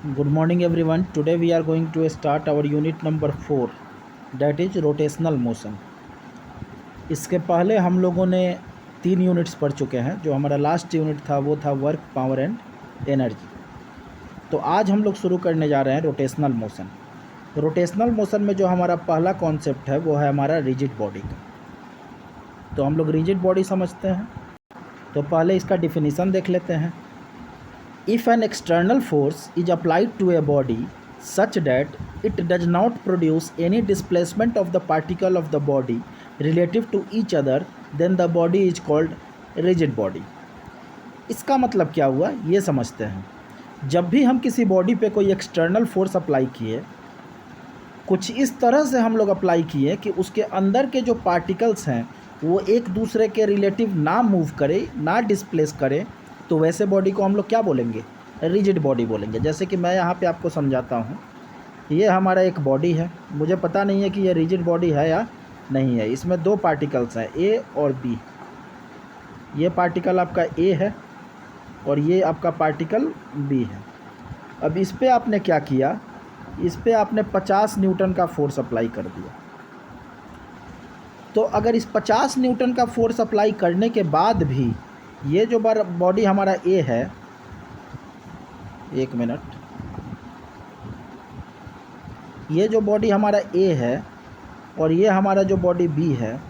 Good morning everyone. Today we are going to start our unit number 4, that is rotational motion. इसके पहले हम लोगों ने 3 units पढ़ चुके हैं। जो हमारा लास्ट यूनिट था वो था वर्क, पावर एंड एनर्जी। तो आज हम लोग शुरू करने जा रहे हैं रोटेशनल मोशन। रोटेशनल मोशन में जो हमारा पहला कॉन्सेप्ट है वो है हमारा रिजिड बॉडी का। तो हम लोग रिजिड बॉडी समझते हैं। तो पहले इसका डिफिनीसन देख लेते हैं। If an external force is applied to a body such that it does not produce any displacement of the particle of the body relative to each other, then the body is called rigid body. इसका मतलब क्या हुआ ये समझते हैं। जब भी हम किसी बॉडी पे कोई एक्सटर्नल फोर्स अप्लाई किए, कुछ इस तरह से हम लोग अप्लाई किए कि उसके अंदर के जो पार्टिकल्स हैं वो एक दूसरे के रिलेटिव ना मूव करे, ना डिस्प्लेस करे, तो वैसे बॉडी को हम लोग क्या बोलेंगे? रिजिड बॉडी बोलेंगे। जैसे कि मैं यहाँ पे आपको समझाता हूँ। ये हमारा एक बॉडी है, मुझे पता नहीं है कि ये रिजिड बॉडी है या नहीं है। इसमें 2 पार्टिकल्स हैं, ए और बी। ये पार्टिकल आपका ए है और ये आपका पार्टिकल बी है। अब इस पर आपने क्या किया? इस पर आपने 50 न्यूटन का फोर्स अप्लाई कर दिया। तो अगर इस 50 न्यूटन का फोर्स अप्लाई करने के बाद भी ये जो बॉडी हमारा ए है, एक मिनट, ये जो बॉडी हमारा ए है और ये हमारा जो बॉडी बी है,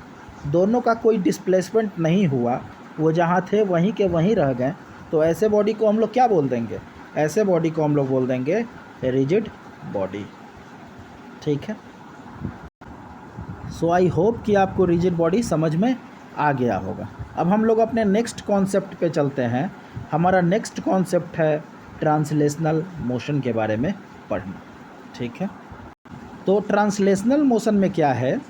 दोनों का कोई डिस्प्लेसमेंट नहीं हुआ, वो जहाँ थे वहीं के वहीं रह गए, तो ऐसे बॉडी को हम लोग क्या बोल देंगे? ऐसे बॉडी को हम लोग बोल देंगे रिजिड बॉडी। ठीक है। सो आई होप कि आपको रिजिड बॉडी समझ में आ गया होगा। अब हम लोग अपने नेक्स्ट कॉन्सेप्ट पे चलते हैं। हमारा नेक्स्ट कॉन्सेप्ट है ट्रांसलेशनल मोशन के बारे में पढ़ना। ठीक है। तो ट्रांसलेशनल मोशन में क्या है?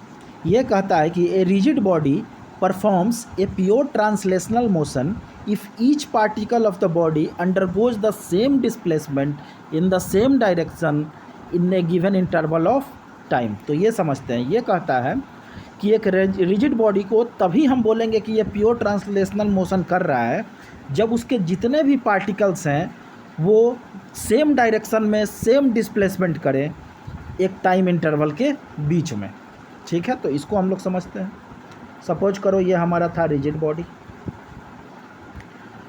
ये कहता है कि a rigid body performs a pure translational motion if each particle of the body undergoes the same displacement in the same direction in A given interval of time. तो ये समझते हैं। ये कहता है कि एक रिजिड बॉडी को तभी हम बोलेंगे कि ये प्योर ट्रांसलेशनल मोशन कर रहा है जब उसके जितने भी पार्टिकल्स हैं वो सेम डायरेक्शन में सेम डिस्प्लेसमेंट करें एक टाइम इंटरवल के बीच में। ठीक है। तो इसको हम लोग समझते हैं। सपोज करो ये हमारा था रिजिड बॉडी।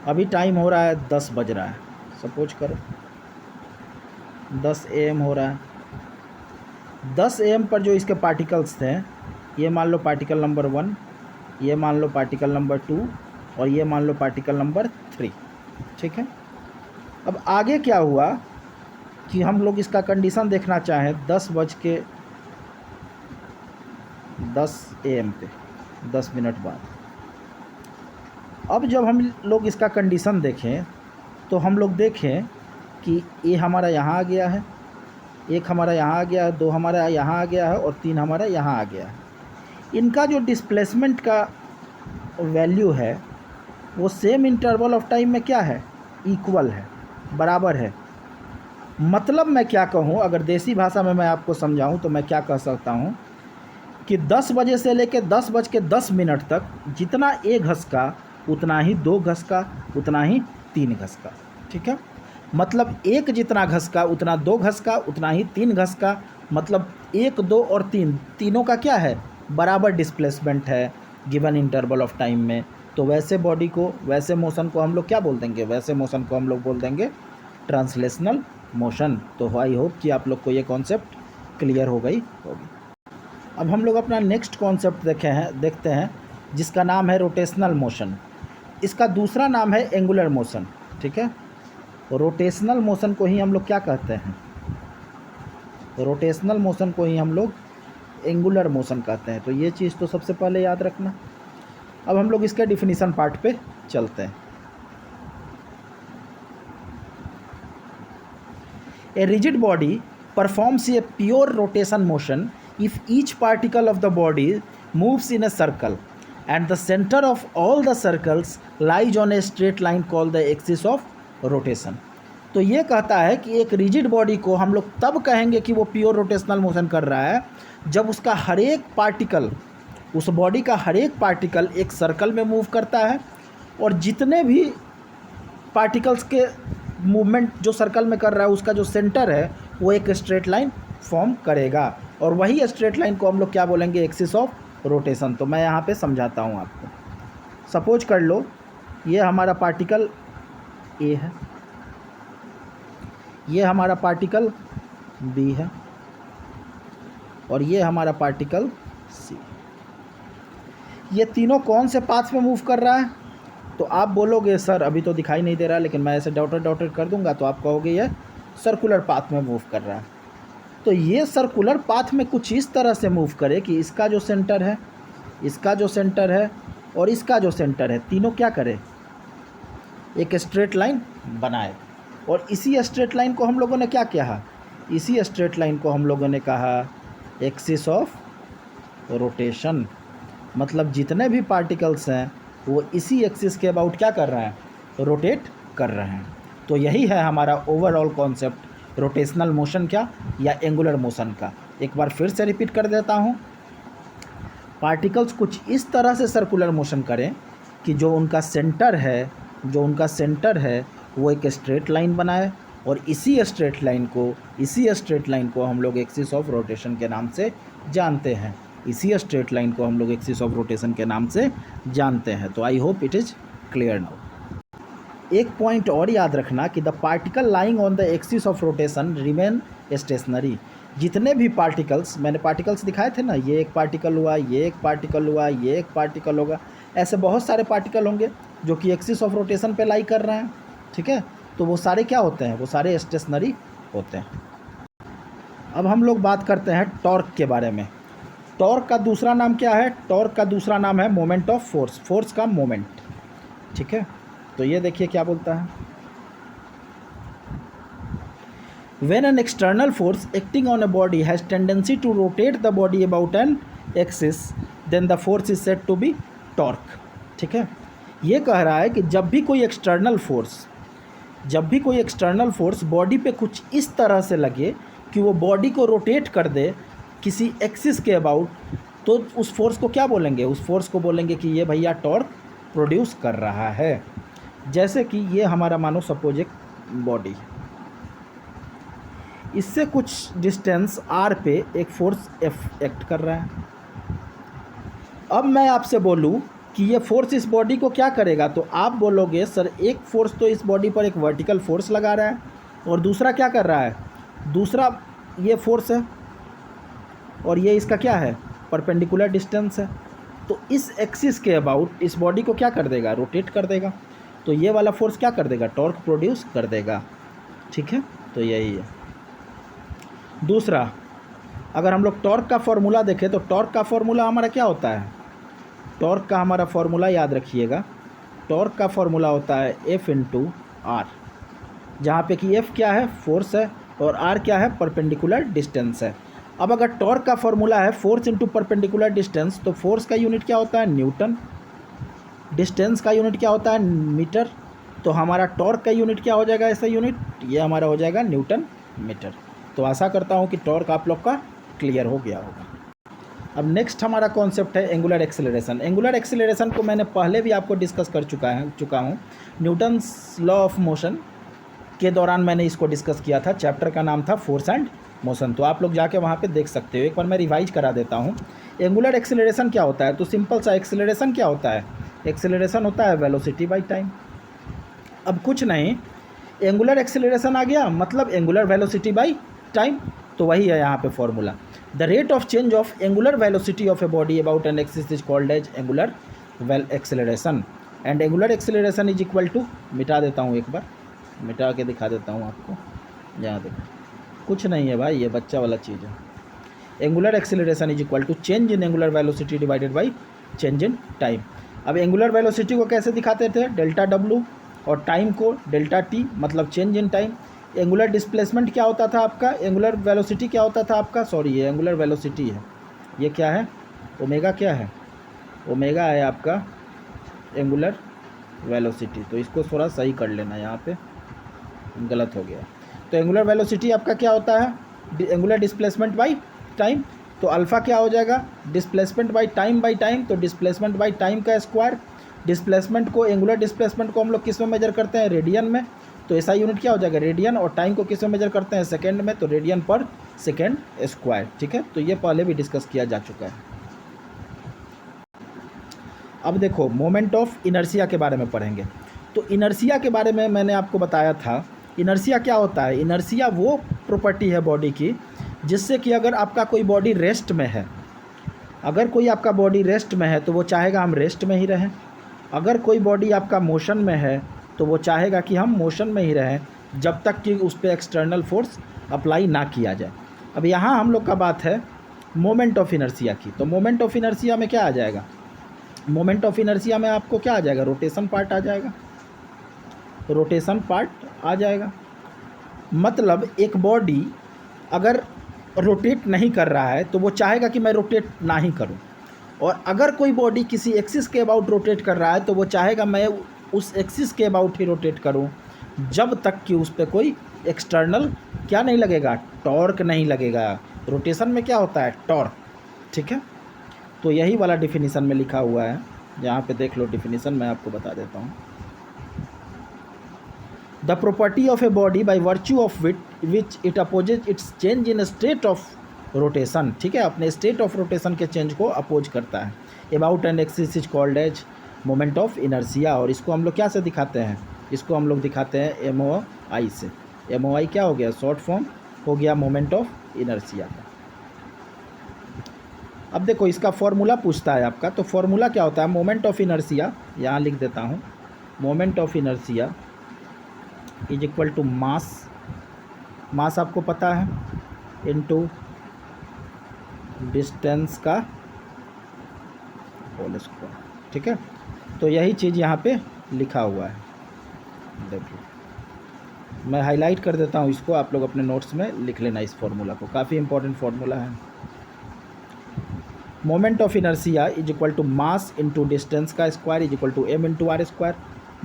अभी टाइम हो रहा है 10 बज रहा है। सपोज करो 10 AM हो रहा है। 10 AM पर जो इसके पार्टिकल्स थे, ये मान लो पार्टिकल नंबर 1, ये मान लो पार्टिकल नंबर 2 और ये मान लो पार्टिकल नंबर 3। ठीक है। अब आगे क्या हुआ कि हम लोग इसका कंडीशन देखना चाहें 10:10 AM पे 10 मिनट बाद। अब जब हम लोग इसका कंडीशन देखें तो हम लोग देखें कि ये हमारा यहाँ आ गया है, 1 हमारा यहाँ आ गया है, 2 हमारा यहाँ आ गया है और 3 हमारा यहाँ आ गया है। इनका जो डिस्प्लेसमेंट का वैल्यू है वो सेम इंटरवल ऑफ टाइम में क्या है? इक्वल है, बराबर है। मतलब मैं क्या कहूँ, अगर देसी भाषा में मैं आपको समझाऊँ तो मैं क्या कह सकता हूँ कि 10 बजे से लेकर 10:10 तक जितना 1 घसका उतना ही 2 घसका, उतना ही 3 घसका। ठीक है। मतलब 1 जितना घसका उतना 2 घसका, उतना ही 3 घसका। मतलब 1, 2 और 3 तीनों का क्या है? बराबर डिस्प्लेसमेंट है गिवन इंटरवल ऑफ टाइम में। तो वैसे बॉडी को, वैसे मोशन को हम लोग क्या बोल देंगे? वैसे मोशन को हम लोग बोल देंगे ट्रांसलेशनल मोशन। तो आई होप कि आप लोग को ये कॉन्सेप्ट क्लियर हो गई होगी। अब हम लोग अपना नेक्स्ट कॉन्सेप्ट देखते हैं जिसका नाम है रोटेशनल मोशन। इसका दूसरा नाम है एंगुलर मोशन। ठीक है। रोटेशनल मोशन को ही हम लोग क्या कहते हैं? रोटेशनल मोशन को ही हम लोग एंगुलर मोशन कहते हैं। तो ये चीज़ तो सबसे पहले याद रखना। अब हम लोग इसके डिफिनीशन पार्ट पे चलते हैं। A rigid body performs a pure rotation motion if each particle of the body moves in a circle and the centre of all the circles lies on a straight line called the axis of rotation. तो ये कहता है कि एक rigid body को हम लोग तब कहेंगे कि वो प्योर रोटेशनल मोशन कर रहा है जब उसका हर एक पार्टिकल, उस बॉडी का हर एक पार्टिकल एक सर्कल में मूव करता है और जितने भी पार्टिकल्स के मूवमेंट जो सर्कल में कर रहा है उसका जो सेंटर है वो एक स्ट्रेट लाइन फॉर्म करेगा, और वही स्ट्रेट लाइन को हम लोग क्या बोलेंगे, एक्सिस ऑफ रोटेशन। तो मैं यहाँ पे समझाता हूँ आपको। सपोज कर लो ये हमारा पार्टिकल ए है, ये हमारा पार्टिकल बी है, और ये हमारा पार्टिकल सी। ये तीनों कौन से पाथ में मूव कर रहा है? तो आप बोलोगे सर अभी तो दिखाई नहीं दे रहा, लेकिन मैं ऐसे डॉटेड डॉटेड कर दूंगा तो आप कहोगे ये सर्कुलर पाथ में मूव कर रहा है। तो ये सर्कुलर पाथ में कुछ इस तरह से मूव करे कि इसका जो सेंटर है, इसका जो सेंटर है और इसका जो सेंटर है, तीनों क्या करे, एक स्ट्रेट लाइन बनाए। और इसी स्ट्रेट लाइन को हम लोगों ने क्या कहा, इसी स्ट्रेट लाइन को हम लोगों ने कहा एक्सिस ऑफ रोटेशन। मतलब जितने भी पार्टिकल्स हैं वो इसी एक्सिस के अबाउट क्या कर रहे हैं, रोटेट कर रहे हैं। तो यही है हमारा ओवरऑल कॉन्सेप्ट रोटेशनल मोशन का या एंगुलर मोशन का। एक बार फिर से रिपीट कर देता हूँ, पार्टिकल्स कुछ इस तरह से सर्कुलर मोशन करें कि जो उनका सेंटर है वो एक स्ट्रेट लाइन बनाए, और इसी स्ट्रेट लाइन को हम लोग एक्सिस ऑफ रोटेशन के नाम से जानते हैं। इसी स्ट्रेट लाइन को हम लोग एक्सिस ऑफ रोटेशन के नाम से जानते हैं। तो I hope it is clear now. एक पॉइंट और याद रखना कि the particle lying on the axis of rotation remain stationery. जितने भी पार्टिकल्स, मैंने पार्टिकल्स दिखाए थे ना, ये एक पार्टिकल हुआ, ये एक पार्टिकल हुआ, ये एक पार्टिकल होगा, ऐसे बहुत सारे पार्टिकल होंगे जो कि एक्सिस ऑफ रोटेशन पे लाई कर रहे हैं, ठीक है। तो वो सारे क्या होते हैं, वो सारे स्टेशनरी होते हैं। अब हम लोग बात करते हैं टॉर्क के बारे में। टॉर्क का दूसरा नाम क्या है? टॉर्क का दूसरा नाम है मोमेंट ऑफ फोर्स, फोर्स का मोमेंट, ठीक है। तो ये देखिए क्या बोलता है, When an external force acting on a body has tendency to rotate the body about an axis, then the force is said to be torque, ठीक है। ये कह रहा है कि जब भी कोई एक्सटर्नल फोर्स बॉडी पे कुछ इस तरह से लगे कि वो बॉडी को रोटेट कर दे किसी एक्सिस के अबाउट, तो उस फोर्स को क्या बोलेंगे, उस फोर्स को बोलेंगे कि ये भैया टॉर्क प्रोड्यूस कर रहा है। जैसे कि ये हमारा मानो सपोज एक बॉडी, इससे कुछ डिस्टेंस r पे एक फोर्स F एक्ट कर रहा है। अब मैं आपसे बोलूँ कि ये फोर्स इस बॉडी को क्या करेगा, तो आप बोलोगे सर एक फोर्स तो इस बॉडी पर एक वर्टिकल फोर्स लगा रहा है, और दूसरा क्या कर रहा है, दूसरा ये फोर्स है और ये इसका क्या है, परपेंडिकुलर डिस्टेंस है। तो इस एक्सिस के अबाउट इस बॉडी को क्या कर देगा, रोटेट कर देगा। तो ये वाला फोर्स क्या कर देगा, टॉर्क प्रोड्यूस कर देगा, ठीक है। तो यही है। दूसरा, अगर हम लोग टॉर्क का फॉर्मूला देखें तो टॉर्क का फॉर्मूला हमारा क्या होता है, टॉर्क का हमारा फॉर्मूला याद रखिएगा, टॉर्क का फॉर्मूला होता है F इंटू आर, जहाँ पे कि F क्या है, फोर्स है, और R क्या है, परपेंडिकुलर डिस्टेंस है। अब अगर टॉर्क का फॉर्मूला है फोर्स इंटू परपेंडिकुलर डिस्टेंस, तो फोर्स का यूनिट क्या होता है, न्यूटन, डिस्टेंस का यूनिट क्या होता है, मीटर। तो हमारा टॉर्क का यूनिट क्या हो जाएगा, ऐसा यूनिट, ये हमारा हो जाएगा न्यूटन मीटर। तो आशा करता हूँ कि टॉर्क आप लोग का क्लियर हो गया होगा। अब नेक्स्ट हमारा कॉन्सेप्ट है एंगुलर एक्सेलरेशन। एंगुलर एक्सेलरेशन को मैंने पहले भी आपको डिस्कस कर चुका हूँ। न्यूटन्स लॉ ऑफ मोशन के दौरान मैंने इसको डिस्कस किया था। चैप्टर का नाम था फोर्स एंड मोशन, तो आप लोग जाके वहाँ पे देख सकते हो। एक बार मैं रिवाइज करा देता हूँ। एंगुलर एक्सेलरेशन क्या होता है, तो सिंपल सा एक्सेलरेशन क्या होता है, एक्सेलरेशन होता है वेलोसिटी बाई टाइम। अब कुछ नहीं, एंगुलर एक्सेलरेशन आ गया मतलब एंगुलर वेलोसिटी बाई टाइम, तो वही है यहाँ पे formula. The rate of change of angular velocity of a body about an axis is called as angular acceleration, and angular acceleration is equal to, मिटा देता हूँ, एक बार मिटा के दिखा देता हूँ आपको। यहाँ देखो, कुछ नहीं है भाई, ये बच्चा वाला चीज़ है। Angular acceleration is equal to change in angular velocity divided by change in time. अब एंगुलर वेलोसिटी को कैसे दिखाते थे, डेल्टा डब्लू, और टाइम को डेल्टा टी, मतलब change in time. Angular displacement क्या होता था आपका, एंगुलर वेलोसिटी क्या होता था आपका, सॉरी ये एंगुलर वेलोसिटी है, ये क्या है, ओमेगा क्या है, ओमेगा है आपका एंगुलर वेलोसिटी। तो इसको थोड़ा सही कर लेना, यहाँ पे गलत हो गया। तो एंगुलर वेलोसिटी आपका क्या होता है, एंगुलर डिस्प्लेसमेंट बाई टाइम। तो अल्फ़ा क्या हो जाएगा, डिस्प्लेसमेंट बाई टाइम, तो डिस्प्लेसमेंट बाई टाइम का स्क्वायर। डिस्प्लेसमेंट को, एंगुलर डिस्प्लेसमेंट को हम लोग किस में मेजर करते हैं, रेडियन में। तो ऐसा यूनिट क्या हो जाएगा रेडियन, और टाइम को किस में मेजर करते हैं सेकेंड में, तो रेडियन पर सेकेंड स्क्वायर। ठीक है, तो ये पहले भी डिस्कस किया जा चुका है। अब देखो मोमेंट ऑफ इनर्शिया के बारे में पढ़ेंगे। तो इनर्शिया के बारे में मैंने आपको बताया था, इनर्शिया क्या होता है। इनर्शिया वो प्रॉपर्टी है बॉडी की जिससे कि अगर आपका कोई बॉडी रेस्ट में है, अगर कोई आपका बॉडी रेस्ट में है तो वो चाहेगा हम रेस्ट में ही रहें, अगर कोई बॉडी आपका मोशन में है तो वो चाहेगा कि हम मोशन में ही रहें जब तक कि उस पर एक्सटर्नल फोर्स अप्लाई ना किया जाए। अब यहाँ हम लोग का बात है मोमेंट ऑफ इनर्शिया की। तो मोमेंट ऑफ इनर्शिया में क्या आ जाएगा, मोमेंट ऑफ इनर्शिया में आपको क्या आ जाएगा, रोटेशन पार्ट आ जाएगा, रोटेशन पार्ट आ जाएगा। मतलब एक बॉडी अगर रोटेट नहीं कर रहा है तो वो चाहेगा कि मैं रोटेट ना ही करूं, और अगर कोई बॉडी किसी एक्सिस के अबाउट रोटेट कर रहा है तो वो चाहेगा मैं उस एक्सिस के अबाउट ही रोटेट करूं जब तक कि उस पर कोई एक्सटर्नल क्या नहीं लगेगा, टॉर्क नहीं लगेगा। रोटेशन में क्या होता है, टॉर्क। ठीक है, तो यही वाला डिफिनीसन में लिखा हुआ है, यहाँ पे देख लो डिफिनीसन मैं आपको बता देता हूँ। The property of a body by virtue of which it opposes its change in state of rotation. ठीक है, अपने स्टेट ऑफ रोटेशन के चेंज को अपोज करता है। About an axis is called as moment of inertia, और इसको हम लोग क्या से दिखाते हैं, इसको हम लोग दिखाते हैं MOI से। MOI क्या हो गया, शॉर्ट फॉर्म हो गया मोमेंट ऑफ इनर्शिया का। अब देखो इसका फॉर्मूला पूछता है आपका, तो फॉर्मूला क्या होता है, मोमेंट ऑफ इनर्शिया यहाँ लिख देता हूँ, moment of inertia is equal to mass, mass आपको पता है, इनटू डिस्टेंस का होल स्क्वायर। ठीक है, तो यही चीज़ यहाँ पे लिखा हुआ है, देखिए मैं हाईलाइट कर देता हूँ इसको, आप लोग अपने नोट्स में लिख लेना इस फॉर्मूला को, काफ़ी इंपॉर्टेंट फॉर्मूला है। Moment of inertia is equal to mass into distance का square is equal to m into R square.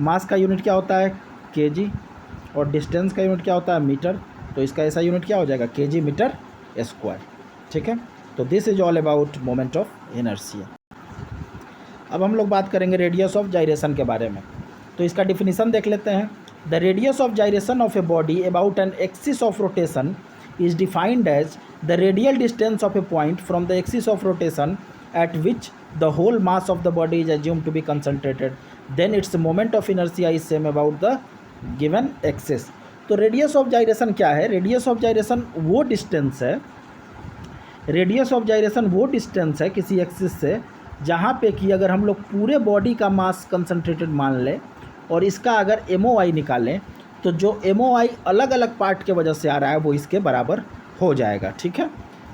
Mass का यूनिट क्या होता है, kg, और डिस्टेंस का यूनिट क्या होता है, मीटर, तो इसका ऐसा यूनिट क्या हो जाएगा, kg मीटर स्क्वायर। ठीक है, तो this is all about moment of inertia. अब हम लोग बात करेंगे रेडियस ऑफ जाइरेशन के बारे में, तो इसका डिफिनीसन देख लेते हैं। The radius of gyration of a body about an axis of rotation is defined as the radial distance of a point from the axis of rotation at which the whole mass of the body is assumed to be concentrated, then its moment of inertia is same about the given axis। तो radius of जाइरेशन क्या है, radius of जाइरेशन वो distance है, radius of जाइरेशन वो distance है किसी axis से जहाँ पे कि अगर हम लोग पूरे बॉडी का मास कंसंट्रेटेड मान लें और इसका अगर MOI निकालें तो जो MOI अलग अलग पार्ट के वजह से आ रहा है वो इसके बराबर हो जाएगा। ठीक है,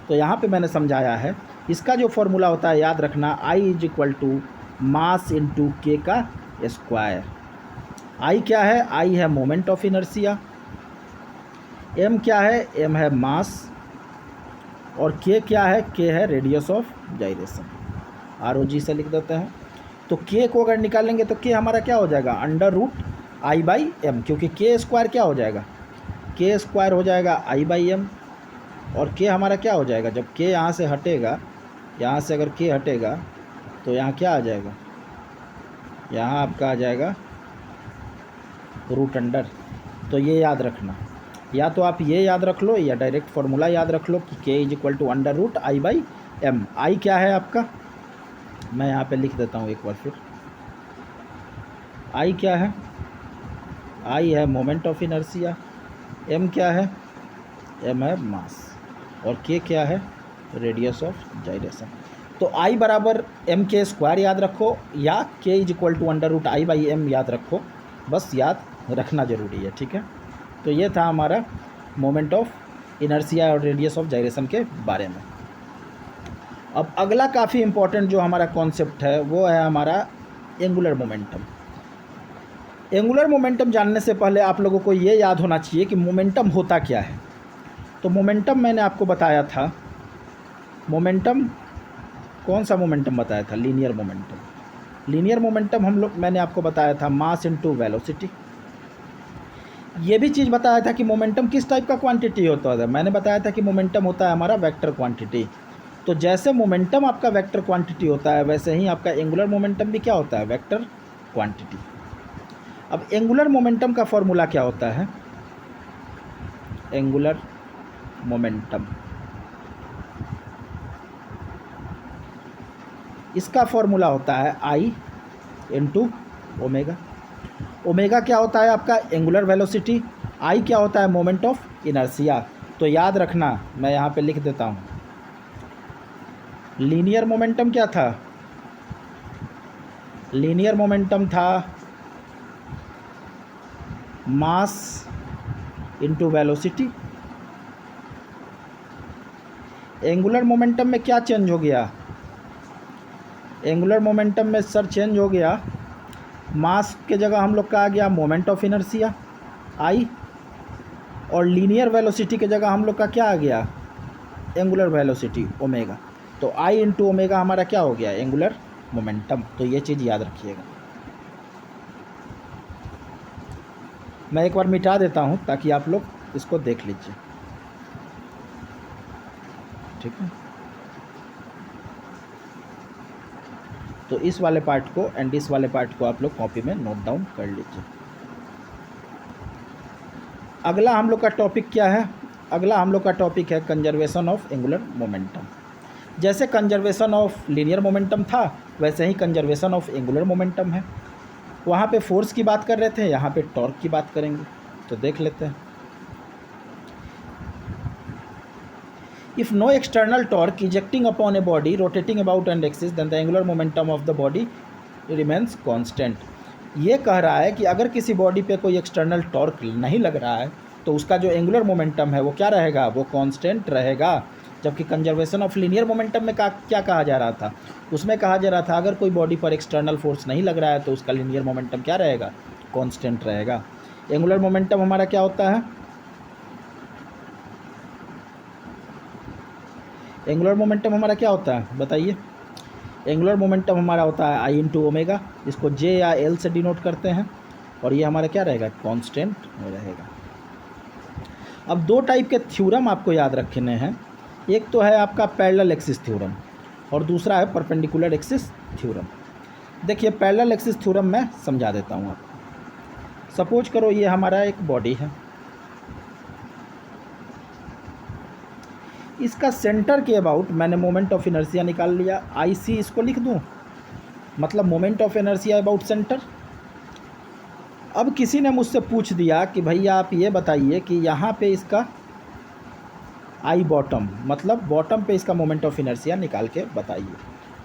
तो यहाँ पे मैंने समझाया है, इसका जो फॉर्मूला होता है याद रखना, I is equal to mass into K का स्क्वायर। I क्या है, I है मोमेंट ऑफ इनर्शिया, M क्या है, M है मास, और K क्या है, K है रेडियस ऑफ जाइरेशन, ROG से लिख देते हैं। तो K को अगर निकालेंगे तो K हमारा क्या हो जाएगा, अंडर रूट I/M, क्योंकि K स्क्वायर क्या हो जाएगा, K स्क्वायर हो जाएगा I/M, और K हमारा क्या हो जाएगा, जब K यहाँ से हटेगा, यहाँ से अगर K हटेगा तो यहाँ क्या आ जाएगा, यहाँ आपका आ जाएगा रूट अंडर। तो ये याद रखना, या तो आप ये याद रख लो या डायरेक्ट फार्मूला याद रख लो कि K is equal to under root I/M। I क्या है आपका, मैं यहाँ पे लिख देता हूँ एक बार फिर, I क्या है, I है मोमेंट ऑफ इनर्शिया, M क्या है, M है मास, और K क्या है, रेडियस ऑफ जाइरेशन। तो I बराबर M के स्क्वायर याद रखो, या K is equal to under root I/M याद रखो, बस याद रखना ज़रूरी है। ठीक है, तो ये था हमारा मोमेंट ऑफ इनर्शिया और रेडियस ऑफ जाइरेशन के बारे में। अब अगला काफ़ी इम्पोर्टेंट जो हमारा कॉन्सेप्ट है वो है हमारा एंगुलर मोमेंटम। एंगुलर मोमेंटम जानने से पहले आप लोगों को ये याद होना चाहिए कि मोमेंटम होता क्या है। तो मोमेंटम मैंने आपको बताया था, मोमेंटम कौन सा मोमेंटम बताया था, लीनियर मोमेंटम। लीनियर मोमेंटम मैंने आपको बताया था मास इनटू वेलोसिटी। ये भी चीज़ बताया था कि मोमेंटम किस टाइप का क्वांटिटी होता है, मैंने बताया था कि मोमेंटम होता है हमारा वेक्टर क्वांटिटी। तो जैसे मोमेंटम आपका वेक्टर क्वांटिटी होता है वैसे ही आपका एंगुलर मोमेंटम भी क्या होता है, वेक्टर क्वांटिटी। अब एंगुलर मोमेंटम का फॉर्मूला क्या होता है? एंगुलर मोमेंटम, इसका फॉर्मूला होता है आई इंटू ओमेगा। ओमेगा क्या होता है? आपका एंगुलर वेलोसिटी। आई क्या होता है? Moment of inertia. तो याद रखना, मैं यहाँ पे लिख देता हूँ। लीनियर मोमेंटम क्या था? लीनियर मोमेंटम था mass into velocity. Angular momentum में क्या चेंज हो गया? एंगुलर मोमेंटम में सर चेंज हो गया, मास के जगह हम लोग का आ गया मोमेंट ऑफ इनर्शिया आई, और लीनियर वेलोसिटी के जगह हम लोग का क्या आ गया? Angular velocity omega. तो आई इंटू ओमेगा हमारा क्या हो गया? Angular momentum. तो ये चीज़ याद रखिएगा। मैं एक बार मिटा देता हूँ ताकि आप लोग इसको देख लीजिए, ठीक है। तो इस वाले पार्ट को एंड इस वाले पार्ट को आप लोग कॉपी में नोट डाउन कर लीजिए। अगला हम लोग का टॉपिक क्या है? अगला हम लोग का टॉपिक है कंजर्वेशन ऑफ एंगुलर मोमेंटम। जैसे कंजर्वेशन ऑफ लीनियर मोमेंटम था, वैसे ही कंजर्वेशन ऑफ एंगुलर मोमेंटम है। वहाँ पे फोर्स की बात कर रहे थे, यहाँ पे टॉर्क की बात करेंगे। तो देख लेते हैं। If no external torque ejecting upon a body rotating about an axis, then the angular momentum of the body remains constant. ये कह रहा है कि अगर किसी बॉडी पे कोई एक्सटर्नल टॉर्क नहीं लग रहा है तो उसका जो एंगुलर मोमेंटम है वो क्या रहेगा? वो कांस्टेंट रहेगा। जबकि कंजर्वेशन ऑफ लीनियर मोमेंटम में क्या कहा जा रहा था? उसमें कहा जा रहा था अगर कोई बॉडी पर एक्सटर्नल फोर्स नहीं लग रहा है तो उसका लीनियर मोमेंटम क्या रहेगा? कांस्टेंट रहेगा। एंगुलर मोमेंटम हमारा क्या होता है? एंगुलर मोमेंटम हमारा क्या होता है बताइए? एंगुलर मोमेंटम हमारा होता है आई इंटू ओमेगा, इसको जे या एल से डिनोट करते हैं, और ये हमारा क्या रहेगा? कांस्टेंट रहेगा। अब दो टाइप के थ्योरम आपको याद रखने हैं। एक तो है आपका पैरेलल एक्सिस थ्योरम और दूसरा है परपेंडिकुलर एक्सिस थ्योरम। देखिए पैरेलल एक्सिस थ्योरम मैं समझा देता हूँ आपको। सपोज करो ये हमारा एक बॉडी है, इसका सेंटर के अबाउट मैंने मोमेंट ऑफ इनर्शिया निकाल लिया, आई सी इसको लिख दूँ, मतलब moment of inertia about centre. अब किसी ने मुझसे पूछ दिया कि भैया आप ये बताइए कि यहाँ पे इसका आई बॉटम, मतलब बॉटम पे इसका मोमेंट ऑफ इनर्शिया निकाल के बताइए,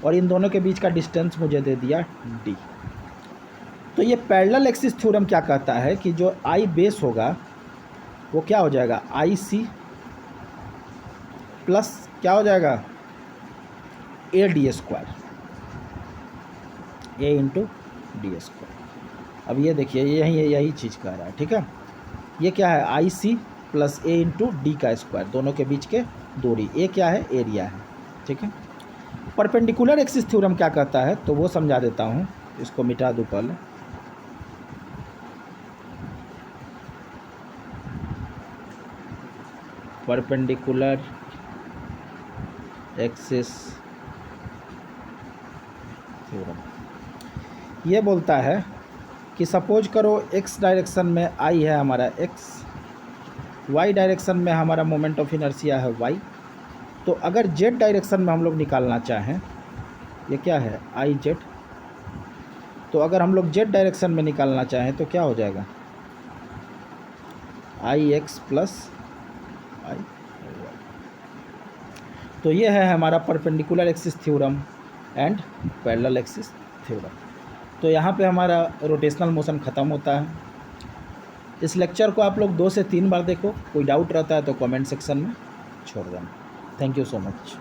और इन दोनों के बीच का डिस्टेंस मुझे दे दिया डी। तो ये पैरेलल एक्सिस थ्योरम क्या कहता है कि जो आई बेस होगा वो क्या हो जाएगा? आई सी प्लस क्या हो जाएगा? A D square, A into D square. अब ये देखिए यही चीज़ कह रहा है, ठीक है। ये क्या है? आई सी प्लस ए इंटू डी का स्क्वायर, दोनों के बीच के दूरी। ए क्या है? एरिया है, ठीक है। परपेंडिकुलर एक्सिस थ्योरम क्या कहता है तो वो समझा देता हूँ, इसको मिटा दूँ पहले। परपेंडिकुलर एक्सिस थ्योरम ये बोलता है कि सपोज करो एक्स डायरेक्शन में आई है हमारा एक्स, वाई डायरेक्शन में हमारा मोमेंट ऑफ इनर्शिया है वाई। तो अगर जेड डायरेक्शन में हम लोग निकालना चाहें, ये क्या है? I Z. तो अगर हम लोग जेड डायरेक्शन में निकालना चाहें तो क्या हो जाएगा? आई एक्स प्लस आई। तो ये है हमारा perpendicular axis theorem and parallel axis theorem. तो यहाँ पे हमारा रोटेशनल मोशन ख़त्म होता है। इस लेक्चर को आप लोग 2 से 3 बार देखो। कोई डाउट रहता है तो कमेंट सेक्शन में छोड़ देना। Thank you so much.